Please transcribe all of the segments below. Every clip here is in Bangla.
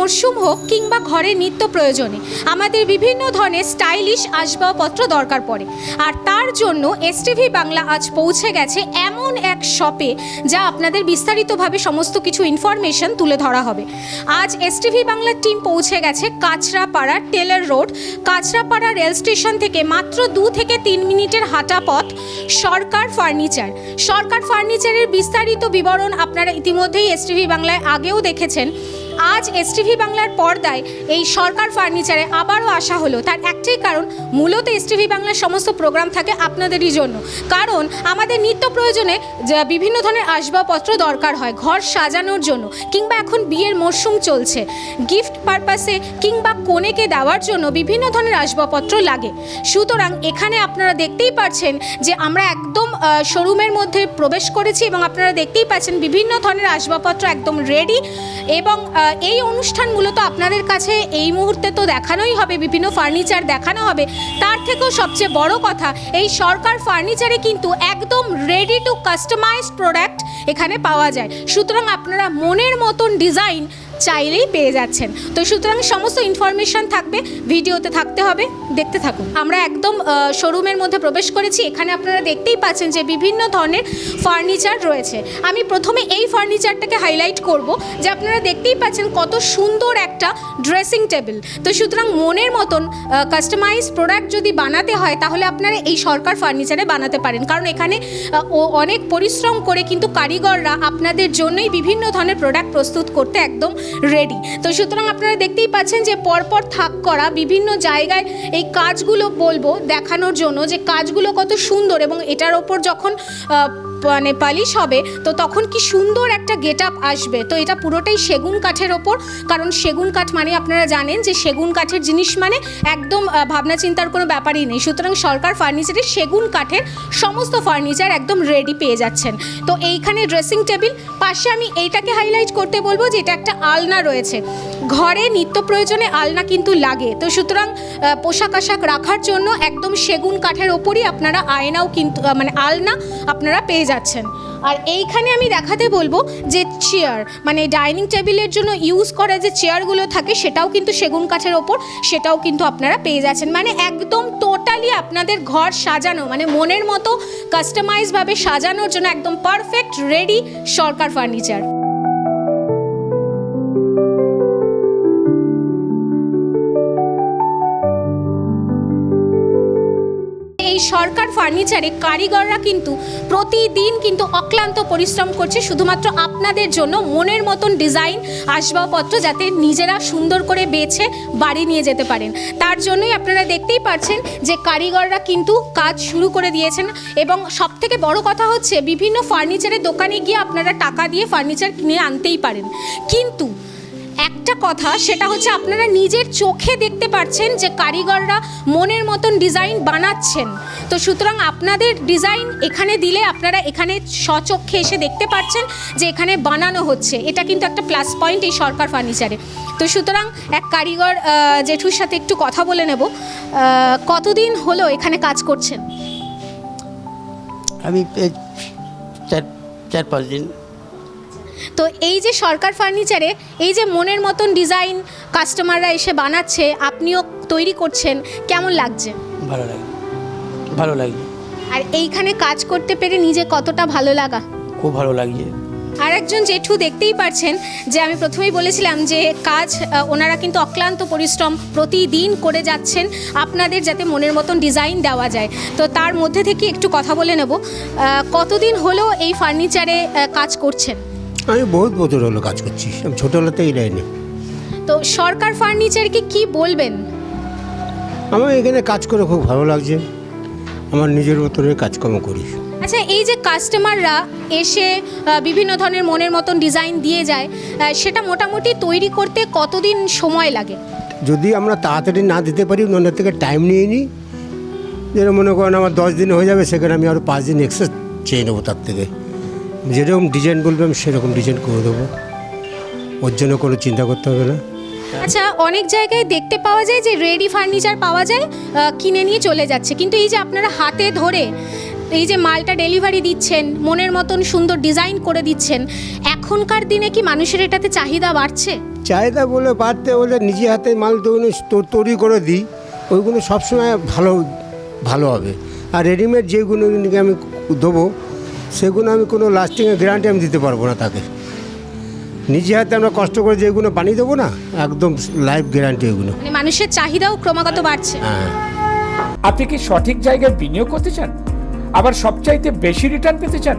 মরশুম হোক কিংবা ঘরে নিত্য প্রয়োজনে আমাদের বিভিন্ন ধরনের স্টাইলিশ আসবাবপত্র দরকার পড়ে। আর তার জন্য এসটিভি বাংলা আজ পৌঁছে গেছে এমন এক শপে যা আপনাদের বিস্তারিতভাবে সমস্ত কিছু ইনফরমেশন তুলে ধরা হবে। আজ এসটিভি বাংলার টিম পৌঁছে গেছে Kanchrapara Taylor road, Kanchrapara rail station থেকে মাত্র 2 থেকে 3 মিনিটের হাঁটা পথ সরকার ফার্নিচার। সরকার ফার্নিচারের বিস্তারিত বিবরণ আপনারা ইতিমধ্যেই এসটিভি বাংলায় আগেও দেখেছেন। আজ এসটিভি বাংলার পর্দায় এই সরকার ফার্নিচারে আবারও আসা হলো, তার একটাই কারণ, মূলত এসটিভি বাংলার সমস্ত প্রোগ্রাম থাকে আপনাদেরই জন্য। কারণ আমাদের নিত্য প্রয়োজনে বিভিন্ন ধরনের আসবাবপত্র দরকার হয় ঘর সাজানোর জন্য, কিংবা এখন বিয়ের মরশুম চলছে, গিফট পারপাসে কিংবা কনেকে দেওয়ার জন্য বিভিন্ন ধরনের আসবাবপত্র লাগে। সুতরাং এখানে আপনারা দেখতেই পাচ্ছেন যে আমরা একদম শোরুমের মধ্যে প্রবেশ করেছি এবং আপনারা দেখতেই পাচ্ছেন বিভিন্ন ধরনের আসবাবপত্র একদম রেডি। এবং এই অনুষ্ঠান মূলত আপনাদের কাছে এই মুহূর্তে তো দেখানোই হবে, বিভিন্ন ফার্নিচার দেখানো হবে, তার থেকেও সবচেয়ে বড় কথা এই সরকার ফার্নিচারে কিন্তু একদম রেডি টু কাস্টমাইজড প্রোডাক্ট এখানে পাওয়া যায়। সুতরাং আপনারা মনের মতন ডিজাইন চাইলেই পেয়ে যাচ্ছেন। তো সুতরাং সমস্ত ইনফরমেশন থাকবে, ভিডিওতে থাকতে হবে, দেখতে থাকুন। আমরা একদম শোরুমের মধ্যে প্রবেশ করেছি। এখানে আপনারা দেখতেই পাচ্ছেন যে বিভিন্ন ধরনের ফার্নিচার রয়েছে। আমি প্রথমে এই ফার্নিচারটাকে হাইলাইট করব যে আপনারা দেখতেই পাচ্ছেন কত সুন্দর একটা ড্রেসিং টেবিল। তো সুতরাং মনের মতন কাস্টমাইজ প্রোডাক্ট যদি বানাতে হয় তাহলে আপনারা এই সরকার ফার্নিচারে বানাতে পারেন, কারণ এখানে অনেক পরিশ্রম করে কিন্তু কারিগররা আপনাদের জন্যই বিভিন্ন ধরনের প্রোডাক্ট প্রস্তুত করতে একদম রেডি। তো সুতরাং আপনারা দেখতেই পাচ্ছেন যে পরপর থাক করা বিভিন্ন জায়গায় এই কাজগুলো বলবো দেখানোর জন্য যে কাজগুলো কত সুন্দর, এবং এটার ওপর যখন মানে পালিশ হবে তো তখন কি সুন্দর একটা গেট আপ আসবে। তো এটা পুরোটাই সেগুন কাঠের ওপর, কারণ সেগুন কাঠ মানে আপনারা জানেন যে সেগুন কাঠের জিনিস মানে একদম ভাবনা চিন্তার কোনো ব্যাপারই নেই। সুতরাং সরকার ফার্নিচারে সেগুন কাঠের সমস্ত ফার্নিচার একদম রেডি পেয়ে যাচ্ছেন। তো এইখানে ড্রেসিং টেবিল, পাশে আমি এইটাকে হাইলাইট করতে বলবো যে এটা একটা আলনা রয়েছে। ঘরে নিত্য প্রয়োজনে আলনা কিন্তু লাগে, তো সুতরাং পোশাক আশাক রাখার জন্য একদম সেগুন কাঠের ওপরই আপনারা আয়নাও কিন্তু মানে আলনা আপনারা পেয়ে যাচ্ছেন। আর এইখানে আমি দেখাতে বলবো যে চেয়ার, মানে ডাইনিং টেবিলের জন্য ইউজ করা যে চেয়ারগুলো থাকে সেটাও কিন্তু সেগুন কাঠের ওপর, সেটাও কিন্তু আপনারা পেয়ে যাচ্ছেন। মানে একদম টোটালি আপনাদের ঘর সাজানো মানে মনের মতো কাস্টমাইজভাবে সাজানোর জন্য একদম পারফেক্ট রেডি সরকার ফার্নিচার। এই সরকার ফার্নিচারে কারিগররা কিন্তু প্রতিদিন কিন্তু অক্লান্ত পরিশ্রম করছে শুধুমাত্র আপনাদের জন্য মনের মতন ডিজাইন আসবাবপত্র যাতে নিজেরা সুন্দর করে বেছে বাড়ি নিয়ে যেতে পারেন। তার জন্যই আপনারা দেখতেই পাচ্ছেন যে কারিগররা কিন্তু কাজ শুরু করে দিয়েছেন। এবং সবথেকে বড় কথা হচ্ছে বিভিন্ন ফার্নিচারের দোকানে গিয়ে আপনারা টাকা দিয়ে ফার্নিচার কিনে আনতেই পারেন, কিন্তু একটা কথা সেটা হচ্ছে আপনারা নিজের চোখে দেখতে পাচ্ছেন যে কারিগররা মনের মতন ডিজাইন বানাচ্ছেন। তো সুতরাং আপনাদের ডিজাইন এখানে দিলে আপনারা এখানে স্বচক্ষে এসে দেখতে পাচ্ছেন যে এখানে বানানো হচ্ছে, এটা কিন্তু একটা প্লাস পয়েন্ট এই সরকার ফার্নিচারে। তো সুতরাং এক কারিগর জেঠুর সাথে একটু কথা বলে নেব। কতদিন হলো এখানে কাজ করছেন? আমি 4-5 দিন। তো এই যে সরকার ফার্নিচারে এই যে মনের মতন ডিজাইন কাস্টমাররা এসে বানাচ্ছে, আপনিও তৈরি করছেন, কেমন লাগছে? ভালো লাগছে। আর এইখানে কাজ করতে পেরে নিজে কতটা ভালো লাগা? খুব ভালো লাগছে। আর একজন জেঠু দেখতেই পাচ্ছেন যে আমি প্রথমেই বলেছিলাম যে কাজ ওনারা কিন্তু অক্লান্ত পরিশ্রম প্রতিদিন করে যাচ্ছেন আপনাদের যাতে মনের মতন ডিজাইন দেওয়া যায়। তো তার মধ্যে থেকে একটু কথা বলে নেব। কতদিন হলো এই ফার্নিচারে কাজ করছেন? আমি বহুত বছর হলো কাজ করছি, ছোটোবেলাতেই লাইনে। তো সরকার ফার্নিচারকে কি বলবেন? আমার এখানে কাজ করে খুব ভালো লাগছে, আমার নিজের মতনের কাজকর্ম করি। আচ্ছা, এই যে কাস্টমাররা এসে বিভিন্ন ধরনের মনের মতন ডিজাইন দিয়ে যায়, সেটা মোটামুটি তৈরি করতে কতদিন সময় লাগে? যদি আমরা তাড়াতাড়ি না দিতে পারি ওনার থেকে টাইম নিয়ে নিই, যেন মনে করেন আমার 10 দিন হয়ে যাবে, সেখানে আমি আরও 5 দিন এক্সট্রা চেয়ে নেবো তার থেকে। যেরকম ডিজাইন বলবে আমি সেরকম ডিজাইন করে দেবো, ওর জন্য কোনো চিন্তা করতে হবে না। আচ্ছা, অনেক জায়গায় দেখতে পাওয়া যায় যে রেডি ফার্নিচার পাওয়া যায়, কিনে নিয়ে চলে যাচ্ছে, কিন্তু এই যে আপনারা হাতে ধরে এই যে মালটা ডেলিভারি দিচ্ছেন, মনের মতন সুন্দর ডিজাইন করে দিচ্ছেন, এখনকার দিনে কি মানুষের এটাতে চাহিদা বাড়ছে? চাহিদা বলে বাড়তে বলে নিজে হাতে মাল তৈরি করে দিই, ওইগুলো সবসময় ভালো হবে। আর রেডিমেড যেগুলো আমি দেবো সেগুলো আমি কোনো লাস্টিংয়ের গ্যারান্টি আমি দিতে পারবো না তাকে। নিজে হাতে আমরা কষ্ট করে যেগুলো বানিয়ে দেবো না, একদম লাইফ গ্যারান্টি এগুলো। মানে মানুষের চাহিদাও ক্রমাগত বাড়ছে। হ্যাঁ। আপনি কি সঠিক জায়গায় বিনিয়োগ করতে চান, আবার সবচাইতে বেশি রিটার্ন পেতে চান?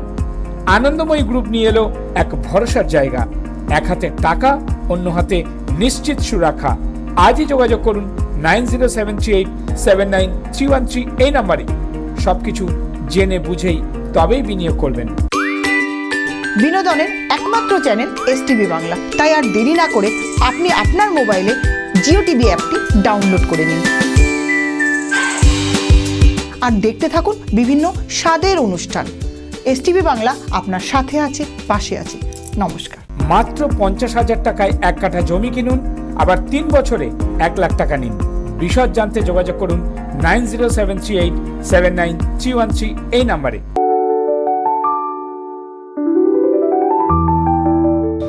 আনন্দময়ী গ্রুপ নিয়ে এলো এক ভরসার জায়গা, এক হাতে টাকা, অন্য হাতে নিশ্চিত সুরক্ষা। আজই যোগাযোগ করুন 9073879313 এই নাম্বারে। সবকিছু জেনে বুঝেই তবেই বিনিয়োগ করবেন। বিনোদনের একমাত্র চ্যানেল STV বাংলা, তাই আর দেরি না করে আপনি আপনার মোবাইলে জিও টিভি অ্যাপটি ডাউনলোড করে নিন আর দেখতে থাকুন বিভিন্ন স্বাদের অনুষ্ঠান। STV বাংলা আপনার সাথে আছে, পাশে আছে। নমস্কার। মাত্র 50,000 টাকায় 1 কাঠা জমি কিনুন, আবার 3 বছরে 1 লাখ টাকা নিন। বিশদ জানতে যোগাযোগ করুন 9073879313 এই নাম্বারে।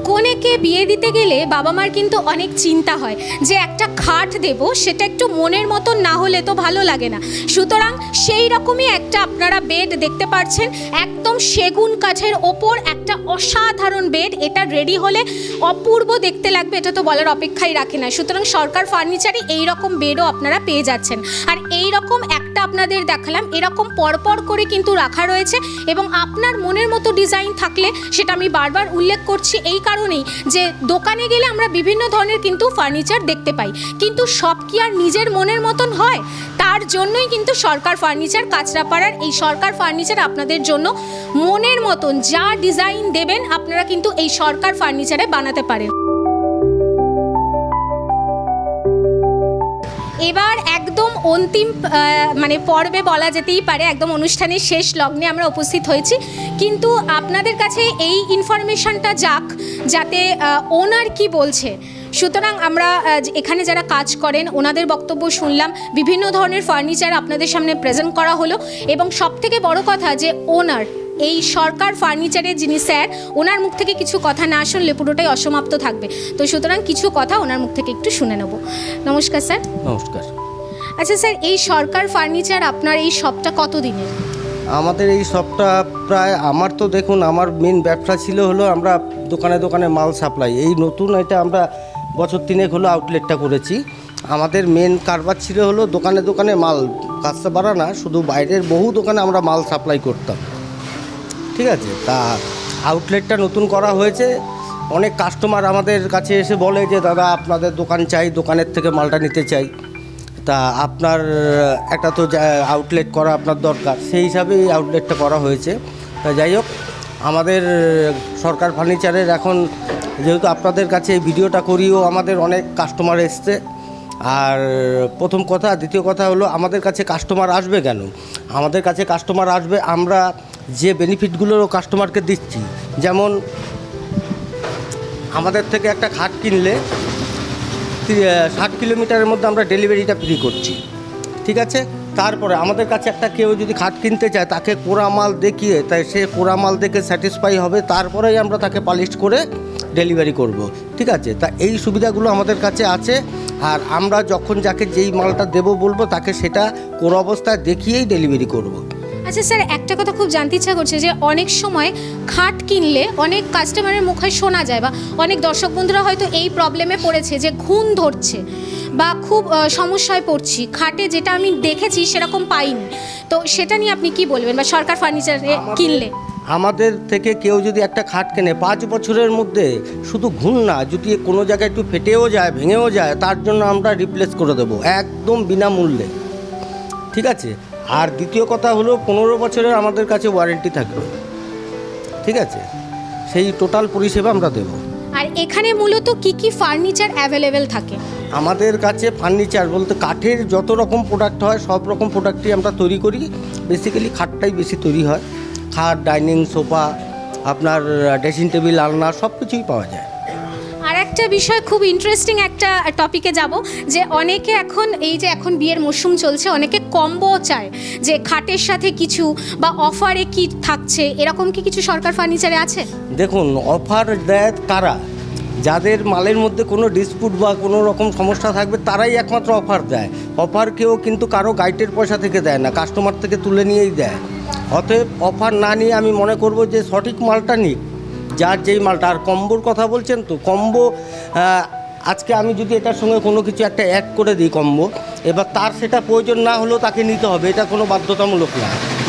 কনেকে বিয়ে দিতে গেলে বাবা মার কিন্তু অনেক চিন্তা হয় যে একটা খাট দেব, সেটা একটু মনের মতন না হলে তো ভালো লাগে না। সুতরাং সেই রকমই একটা আপনারা বেড দেখতে পাচ্ছেন, একদম সেগুন কাঠের ওপর একটা অসাধারণ বেড। এটা রেডি হলে অপূর্ব দেখতে লাগবে, এটা তো বলার অপেক্ষাই রাখে না। সুতরাং সরকার ফার্নিচারে এই রকম বেডও আপনারা পেয়ে যাচ্ছেন। আর এই রকম একটা আপনাদের দেখালাম, এরকম পরপর করে কিন্তু রাখা রয়েছে, এবং আপনার মনের মতো ডিজাইন থাকলে সেটা আমি বারবার উল্লেখ করছি এই কারণেই যে দোকানে গেলে আমরা বিভিন্ন ধরনের কিন্তু ফার্নিচার দেখতে পাই, কিন্তু সব কি আর নিজের মনের মতন হয়? তার জন্যই কিন্তু সরকার ফার্নিচার, কাঁচরাপাড়ার এই সরকার ফার্নিচার আপনাদের জন্য মনের মতন যা ডিজাইন দেবেন আপনারা কিন্তু এই সরকার ফার্নিচারে বানাতে পারেন। এবার একদম অন্তিম মানে পর্বে বলা যেতেই পারে, একদম অনুষ্ঠানের শেষ লগ্নে আমরা উপস্থিত হয়েছি, কিন্তু আপনাদের কাছে এই ইনফরমেশনটা যাক যাতে ওনার কি বলছে। সুতরাং আমরা এখানে যারা কাজ করেন ওনাদের বক্তব্য শুনলাম, বিভিন্ন ধরনের ফার্নিচার আপনাদের সামনে প্রেজেন্ট করা হলো, এবং সবথেকে বড় কথা যে ওনার এই সরকার ফার্নিচারের যিনি স্যার, ওনার মুখ থেকে কিছু কথা না শুনলে পুরোটাই অসমাপ্ত থাকবে। তো সুতরাং কিছু কথা ওনার মুখ থেকে একটু শুনে নেব। নমস্কার স্যার। নমস্কার। আচ্ছা স্যার, এই সরকার ফার্নিচার আপনার এই শপটা কত দিনের? আমাদের এই শপটা প্রায়, আমার তো দেখুন আমার মেন ব্যবসা ছিল হলো আমরা দোকানে দোকানে মাল সাপ্লাই। এই নতুন এটা আমরা বছর 3 হলো আউটলেটটা করেছি। আমাদের মেন কারবার ছিল হলো দোকানে দোকানে মাল, কাজটা বাড়া না, শুধু বাইরের বহু দোকানে আমরা মাল সাপ্লাই করতাম। ঠিক আছে, তা আউটলেটটা নতুন করা হয়েছে। অনেক কাস্টমার আমাদের কাছে এসে বলে যে দাদা আপনাদের দোকান চাই, দোকানের থেকে মালটা নিতে চাই। তা আপনার একটা তো আউটলেট করা আপনার দরকার, সেই হিসাবে এই আউটলেটটা করা হয়েছে। তা যাই হোক, আমাদের সরকার ফার্নিচারের এখন যেহেতু আপনাদের কাছে এই ভিডিওটা করিও আমাদের অনেক কাস্টমার এসছে। আর প্রথম কথা, দ্বিতীয় কথা হলো আমাদের কাছে কাস্টমার আসবে কেন? আমাদের কাছে কাস্টমার আসবে আমরা যে বেনিফিটগুলো কাস্টমারকে দিচ্ছি। যেমন আমাদের থেকে একটা খাট কিনলে 60 কিলোমিটারের মধ্যে আমরা ডেলিভারিটা ফ্রি করছি। ঠিক আছে, তারপরে আমাদের কাছে একটা কেউ যদি খাট কিনতে চায় তাকে কোরা মাল দেখিয়ে, তাই সে কোরা মাল দেখে স্যাটিসফাই হবে, তারপরেই আমরা তাকে পালিশ করে ডেলিভারি করব। ঠিক আছে, তা এই সুবিধাগুলো আমাদের কাছে আছে। আর আমরা যখন যাকে যেই মালটা দেবো বলবো তাকে সেটা কোরা অবস্থায় দেখিয়েই ডেলিভারি করব। আচ্ছা স্যার, একটা কথা খুব জানতে ইচ্ছা করছে যে অনেক সময় খাট কিনলে অনেক কাস্টমারের মুখে শোনা যায়, বা অনেক দর্শক বন্ধুরা হয়তো এই প্রবলেমে পড়েছে যে ঘুণ ধরছে বা খুব সমস্যায় পড়ছি, খাটে যেটা আমি দেখেছি সেরকম পাইনি, তো সেটা নিয়ে আপনি কি বলবেন? বা সরকার ফার্নিচারে কিনলে আমাদের থেকে কেউ যদি একটা খাট কেনে 5 বছরের মধ্যে, শুধু ঘুণ না, যদি কোনো জায়গায় একটু ফেটেও যায়, ভেঙেও যায়, তার জন্য আমরা রিপ্লেস করে দেবো একদম বিনামূল্যে। ঠিক আছে, আর দ্বিতীয় কথা হলো 15 বছরের আমাদের কাছে ওয়ারেন্টি থাকবে। ঠিক আছে, সেই টোটাল পরিষেবা আমরা দেবো। আর এখানে মূলত কি কি ফার্নিচার অ্যাভেলেবেল থাকে? আমাদের কাছে ফার্নিচার বলতে কাঠের যত রকম প্রোডাক্ট হয় সব রকম প্রোডাক্টই আমরা তৈরি করি। বেসিক্যালি খাটটাই বেশি তৈরি হয়। খাট, ডাইনিং, সোফা, আপনার ড্রেসিং টেবিল, আলনা সব কিছুই পাওয়া যায়। আর একটা বিষয়, খুব ইন্টারেস্টিং একটা টপিকে যাব, যে অনেকে এখন এই যে এখন বিয়ের মরশুম চলছে, অনেকে কম্বো চায় যে খাটের সাথে কিছু বা অফারে কি থাকছে, এরকম কি কিছু সরকার ফার্নিচারে আছে? দেখুন, অফার দেয় কারা? যাদের মালের মধ্যে কোনো ডিসপুট বা কোনো রকম সমস্যা থাকবে তারাই একমাত্র অফার দেয়। অফার কেউ কিন্তু কারো গাইডের পয়সা থেকে দেয় না, কাস্টমার থেকে তুলে নিয়েই দেয়। অতএব অফার না নিয়ে আমি মনে করব যে সঠিক মালটা নিক, যার যেই মালটা। আর কম্বোর কথা বলছেন তো, কম্বো আজকে আমি যদি এটার সঙ্গে কোনো কিছু একটা অ্যাড করে দিই কম্বো, এবার তার সেটা প্রয়োজন না হলেও তাকে নিতে হবে, এটা কোনো বাধ্যতামূলক না।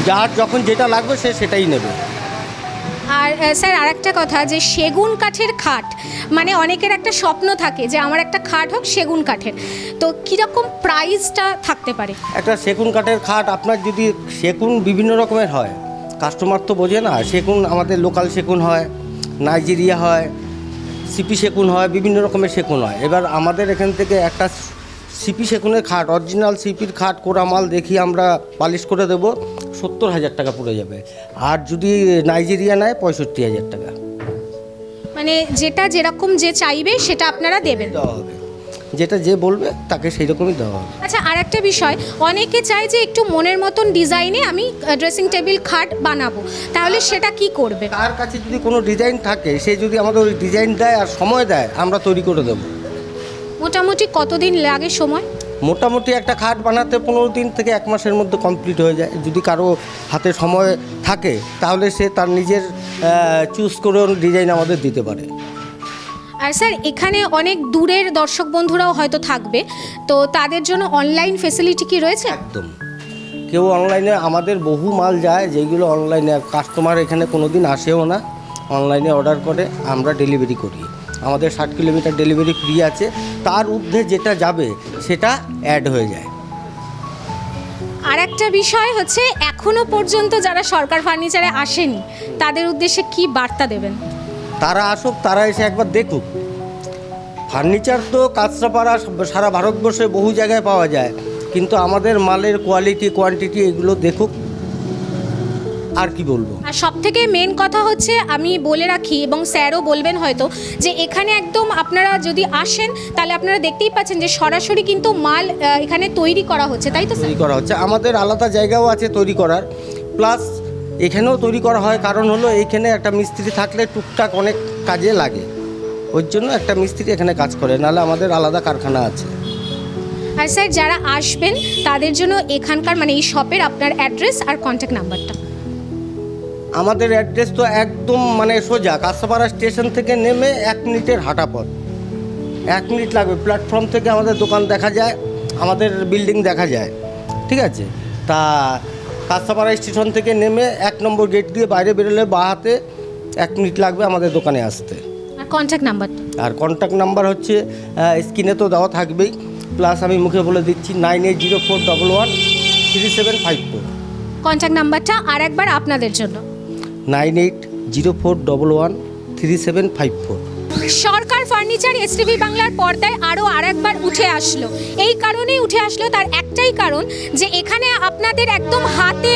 যার যখন যেটা লাগবে সে সেটাই নেবে। আর স্যার আরেকটা কথা, যে সেগুন কাঠের খাট, মানে অনেকের একটা স্বপ্ন থাকে যে আমার একটা খাট হোক সেগুন কাঠের, তো কীরকম প্রাইসটা থাকতে পারে? একটা সেগুন কাঠের খাট আপনার যদি সেগুন বিভিন্ন রকমের হয়, কাস্টমার তো বোঝে না। সেগুন আমাদের লোকাল সেগুন হয়, নাইজেরিয়া হয়, সিপি সেগুন হয়, বিভিন্ন রকমের সেগুন হয়। এবার আমাদের এখান থেকে একটা সিপি সেগুনের খাট, অরিজিনাল সিপির খাট কোরা মাল দেখি আমরা পালিশ করে দেবো, 70,000 টাকা পড়ে যাবে। আর যদি নাইজেরিয়া নেয় 65,000 টাকা। মানে যেটা যেরকম যে চাইবে সেটা আপনারা দেবেন? দেওয়া হবে, যেটা যে বলবে তাকে সেই রকমই দেওয়া হবে। আচ্ছা, আর একটা বিষয়, অনেকে চায় যে একটু মনের মতন ডিজাইনে আমি ড্রেসিং টেবিল খাট বানাবো, তাহলে সেটা কি করবে? তার কাছে যদি কোনো ডিজাইন থাকে, সে যদি আমাদের ওই ডিজাইন দেয় আর সময় দেয়, আমরা তৈরি করে দেবো। মোটামুটি কতদিন লাগে সময়? মোটামুটি একটা খাট বানাতে 15 দিন থেকে 1 মাসের মধ্যে কমপ্লিট হয়ে যায়। যদি কারো হাতে সময় থাকে তাহলে সে তার নিজের চুজ করে ডিজাইন আমাদের দিতে পারে। আর স্যার এখানে অনেক দূরের দর্শক বন্ধুরাও হয়তো থাকবে, তো তাদের জন্য অনলাইন ফেসিলিটি কি রয়েছে? একদম, কেউ অনলাইনে, আমাদের বহু মাল যায় যেগুলো অনলাইনে কাস্টমার এখানে কোনো দিন আসেও না, অনলাইনে অর্ডার করে আমরা ডেলিভারি করি। আমাদের 60 কিলোমিটার ডেলিভারি ফ্রি আছে, তার ঊর্ধ্বে যেটা যাবে সেটা অ্যাড হয়ে যায়। আর একটা বিষয় হচ্ছে, এখনো পর্যন্ত যারা সরকার ফার্নিচারে আসেনি তাদের উদ্দেশ্যে কি বার্তা দেবেন? তারা আসুক, তারা এসে একবার দেখুক। ফার্নিচার তো কাঁচরাপাড়া সারা ভারতবর্ষে বহু জায়গায় পাওয়া যায়, কিন্তু আমাদের মালের কোয়ালিটি কোয়ান্টিটি এগুলো দেখুক, আর কি বলবো। আর সব থেকে মেন কথা হচ্ছে, আমি বলে রাখি এবং স্যারও বলবেন হয়তো, যে এখানে একদম আপনারা যদি আসেন তাহলে আপনারা দেখতেই পাচ্ছেন যে সরাসরি কিন্তু মাল এখানে তৈরি করা হচ্ছে, তাই তো? তৈরি করা হচ্ছে, আমাদের আলাদা জায়গাও আছে তৈরি করার, প্লাস এখানেও তৈরি করা হয়। কারণ হলো এইখানে একটা মিস্ত্রি থাকলে টুকটাক অনেক কাজে লাগে, ওই জন্য একটা মিস্ত্রি এখানে কাজ করে, নাহলে আমাদের আলাদা কারখানা আছে। আর স্যার যারা আসবেন তাদের জন্য এখানকার মানে এই শপের আপনার অ্যাড্রেস আর কন্ট্যাক্ট নাম্বারটা? আমাদের অ্যাড্রেস তো একদম মানে সোজা, কাঁচরাপাড়া স্টেশন থেকে নেমে 1 মিনিটের হাঁটা পথ, 1 মিনিট লাগবে। প্ল্যাটফর্ম থেকে আমাদের দোকান দেখা যায়, আমাদের বিল্ডিং দেখা যায়, ঠিক আছে? তা কাঁচরাপাড়া স্টেশন থেকে নেমে 1 নম্বর গেট দিয়ে বাইরে বেরোলে বাঁ হাতে 1 মিনিট লাগবে আমাদের দোকানে আসতে। আর কন্ট্যাক্ট নাম্বারটা? আর কন্ট্যাক্ট নাম্বার হচ্ছে স্ক্রিনে তো দেওয়া থাকবেই, প্লাস আমি মুখে বলে দিচ্ছি 9804113754। কন্ট্যাক্ট নাম্বারটা আর একবার আপনাদের জন্য? 9804113754। সরকার ফার্নিচার এসটিভি বাংলার পর্দায় আরও আরেকবার উঠে আসলো। এই কারণেই উঠে আসলো, তার একটাই কারণ যে এখানে আপনাদের একদম হাতে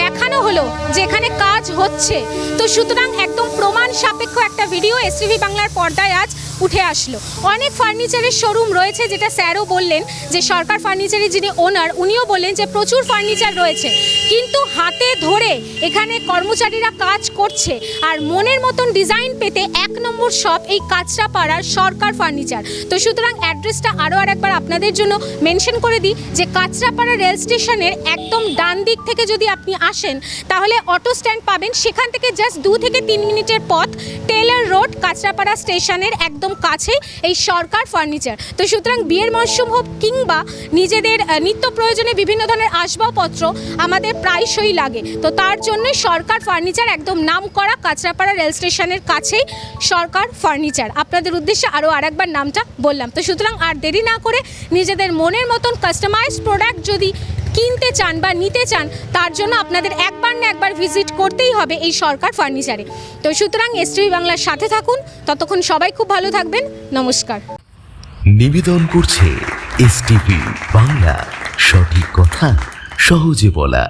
দেখানো হলো যে এখানে কাজ হচ্ছে। তো সুতরাং একদম প্রমাণ সাপেক্ষ একটা ভিডিও এসটিভি বাংলার পর্দায় আজ উঠে আসলো। অনেক ফার্নিচারের শোরুম রয়েছে, যেটা স্যারও বললেন যে সরকার ফার্নিচারের যিনি ওনার উনিও বললেন যে প্রচুর ফার্নিচার রয়েছে, কিন্তু হাতে ধরে এখানে কর্মচারীরা কাজ করছে। আর মনের মতন ডিজাইন পেতে 1 নম্বর শপ এই কাঁচরাপাড়ার সরকার ফার্নিচার। তো সুতরাং অ্যাড্রেসটা আরও আরেকবার আপনাদের জন্য মেনশন করে দিই, যে কাঁচরাপাড়া রেল স্টেশনের একদম ডান দিক থেকে যদি আপনি আসেন তাহলে অটো স্ট্যান্ড পাবেন, সেখান থেকে জাস্ট 2 থেকে 3 মিনিটের পথ, টেলার রোড, কাঁচরাপাড়া স্টেশনের একদম কাছেই এই সরকার ফার্নিচার। তো সুতরাং বিয়ের মরশুম হোক কিংবা নিজেদের নিত্য প্রয়োজনে বিভিন্ন ধরনের আসবাবপত্র আমাদের প্রায়শই লাগে, তো তার জন্য সরকার ফার্নিচার একদম নামকরা কাঁচরাপাড়া রেল স্টেশনের কাছেই সরকার ফার্নিচার। আপনাদের উদ্দেশ্যে আরও আরেকবার নামটা বললাম। তো সুতরাং আর দেরি না করে নিজেদের মনের মতন কাস্টমাইজড প্রোডাক্ট যদি কিনতে চান বা নিতে চান, তার জন্য আপনাদের একবার না একবার ভিজিট করতেই হবে এই সরকার ফার্নিচারে। তো সুতরাং এসটিভি বাংলার সাথে থাকুন, ততক্ষণ সবাই খুব ভালো থাকবেন। নমস্কার। নিবেদন করছে এসটিভি বাংলা, সঠিক কথা সহজে বলা।